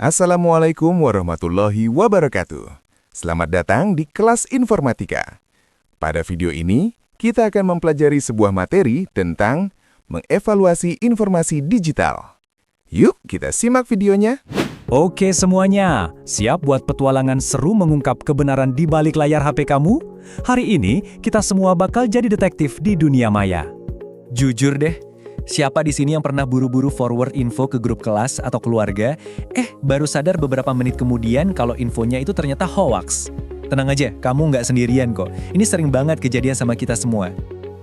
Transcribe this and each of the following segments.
Assalamualaikum warahmatullahi wabarakatuh. Selamat datang di kelas informatika. Pada video ini, kita akan mempelajari sebuah materi tentang mengevaluasi informasi digital. Yuk, kita simak videonya. Oke semuanya, siap buat petualangan seru mengungkap kebenaran di balik layar HP kamu? Hari ini, kita semua bakal jadi detektif di dunia maya. Jujur deh, siapa di sini yang pernah buru-buru forward info ke grup kelas atau keluarga, baru sadar beberapa menit kemudian kalau infonya itu ternyata hoax? Tenang aja, kamu nggak sendirian kok. Ini sering banget kejadian sama kita semua.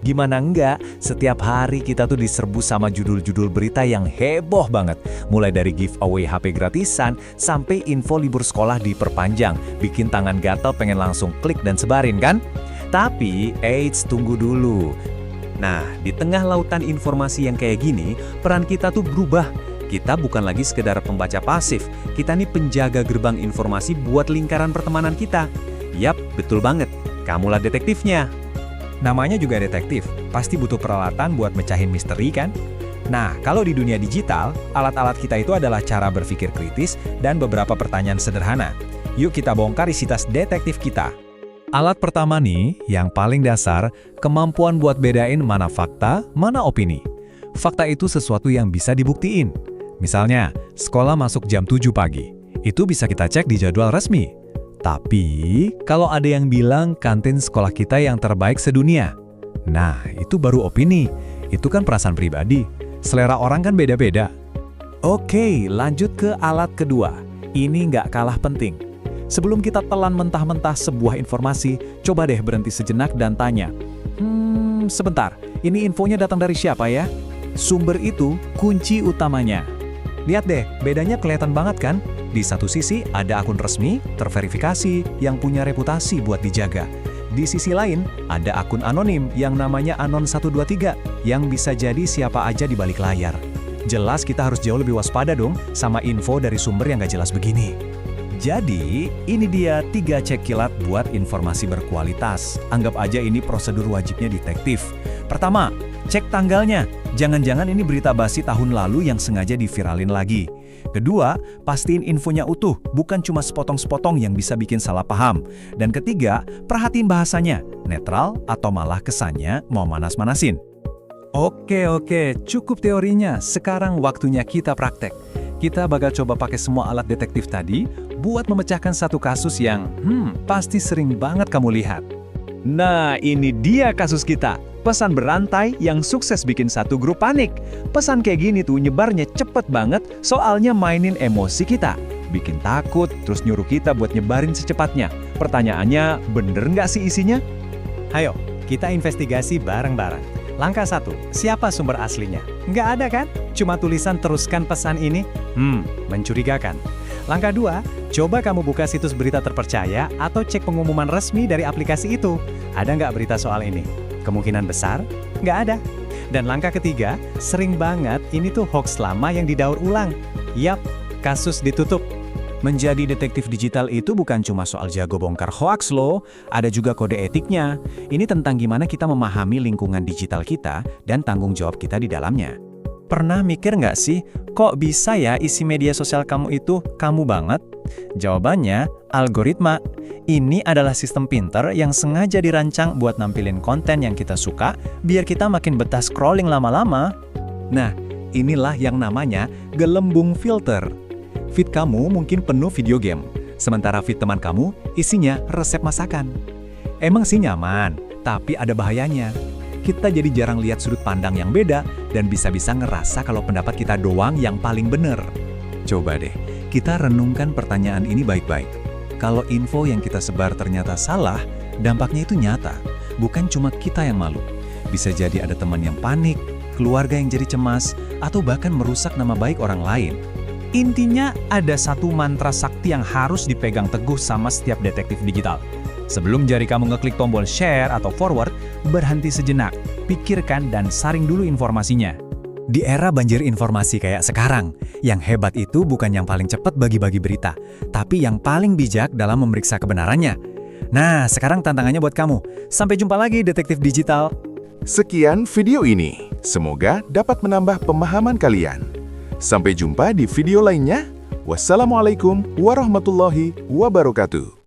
Gimana enggak, setiap hari kita tuh diserbu sama judul-judul berita yang heboh banget. Mulai dari giveaway HP gratisan, sampai info libur sekolah diperpanjang. Bikin tangan gatal pengen langsung klik dan sebarin kan? Tapi, tunggu dulu. Nah, di tengah lautan informasi yang kayak gini, peran kita tuh berubah. Kita bukan lagi sekedar pembaca pasif, kita nih penjaga gerbang informasi buat lingkaran pertemanan kita. Yap, betul banget, kamulah detektifnya. Namanya juga detektif, pasti butuh peralatan buat mecahin misteri kan? Nah, kalau di dunia digital, alat-alat kita itu adalah cara berpikir kritis dan beberapa pertanyaan sederhana. Yuk kita bongkar isi tas detektif kita. Alat pertama nih, yang paling dasar, kemampuan buat bedain mana fakta, mana opini. Fakta itu sesuatu yang bisa dibuktiin. Misalnya, sekolah masuk jam 7 pagi. Itu bisa kita cek di jadwal resmi. Tapi, kalau ada yang bilang kantin sekolah kita yang terbaik sedunia. Nah, itu baru opini. Itu kan perasaan pribadi. Selera orang kan beda-beda. Oke, lanjut ke alat kedua. Ini nggak kalah penting. Sebelum kita telan mentah-mentah sebuah informasi, coba deh berhenti sejenak dan tanya, sebentar, ini infonya datang dari siapa ya? Sumber itu kunci utamanya. Lihat deh, bedanya kelihatan banget kan? Di satu sisi ada akun resmi, terverifikasi, yang punya reputasi buat dijaga. Di sisi lain, ada akun anonim yang namanya Anon123, yang bisa jadi siapa aja di balik layar. Jelas kita harus jauh lebih waspada dong sama info dari sumber yang gak jelas begini. Jadi, ini dia 3 cek kilat buat informasi berkualitas. Anggap aja ini prosedur wajibnya detektif. Pertama, cek tanggalnya. Jangan-jangan ini berita basi tahun lalu yang sengaja diviralin lagi. Kedua, pastiin infonya utuh, bukan cuma sepotong-sepotong yang bisa bikin salah paham. Dan ketiga, perhatiin bahasanya, netral atau malah kesannya mau manas-manasin. Oke, cukup teorinya. Sekarang waktunya kita praktek. Kita bakal coba pakai semua alat detektif tadi buat memecahkan satu kasus yang pasti sering banget kamu lihat. Nah, ini dia kasus kita. Pesan berantai yang sukses bikin satu grup panik. Pesan kayak gini tuh nyebarnya cepet banget soalnya mainin emosi kita. Bikin takut, terus nyuruh kita buat nyebarin secepatnya. Pertanyaannya, bener nggak sih isinya? Ayo, kita investigasi bareng-bareng. Langkah 1, siapa sumber aslinya? Nggak ada kan? Cuma tulisan teruskan pesan ini? Mencurigakan. Langkah 2, coba kamu buka situs berita terpercaya atau cek pengumuman resmi dari aplikasi itu. Ada nggak berita soal ini? Kemungkinan besar, nggak ada. Dan langkah ketiga, sering banget ini tuh hoax lama yang didaur ulang. Yap, kasus ditutup. Menjadi detektif digital itu bukan cuma soal jago bongkar hoax loh, ada juga kode etiknya. Ini tentang gimana kita memahami lingkungan digital kita dan tanggung jawab kita di dalamnya. Pernah mikir nggak sih, kok bisa ya isi media sosial kamu itu kamu banget? Jawabannya, algoritma. Ini adalah sistem pinter yang sengaja dirancang buat nampilin konten yang kita suka, biar kita makin betah scrolling lama-lama. Nah, inilah yang namanya gelembung filter. Feed kamu mungkin penuh video game, sementara feed teman kamu isinya resep masakan. Emang sih nyaman, tapi ada bahayanya. Kita jadi jarang lihat sudut pandang yang beda dan bisa-bisa ngerasa kalau pendapat kita doang yang paling bener. Coba deh, kita renungkan pertanyaan ini baik-baik. Kalau info yang kita sebar ternyata salah, dampaknya itu nyata. Bukan cuma kita yang malu. Bisa jadi ada teman yang panik, keluarga yang jadi cemas, atau bahkan merusak nama baik orang lain. Intinya ada satu mantra sakti yang harus dipegang teguh sama setiap detektif digital. Sebelum jari kamu ngeklik tombol share atau forward, berhenti sejenak, pikirkan dan saring dulu informasinya. Di era banjir informasi kayak sekarang, yang hebat itu bukan yang paling cepat bagi-bagi berita, tapi yang paling bijak dalam memeriksa kebenarannya. Nah, sekarang tantangannya buat kamu. Sampai jumpa lagi, detektif digital. Sekian video ini. Semoga dapat menambah pemahaman kalian. Sampai jumpa di video lainnya. Wassalamualaikum warahmatullahi wabarakatuh.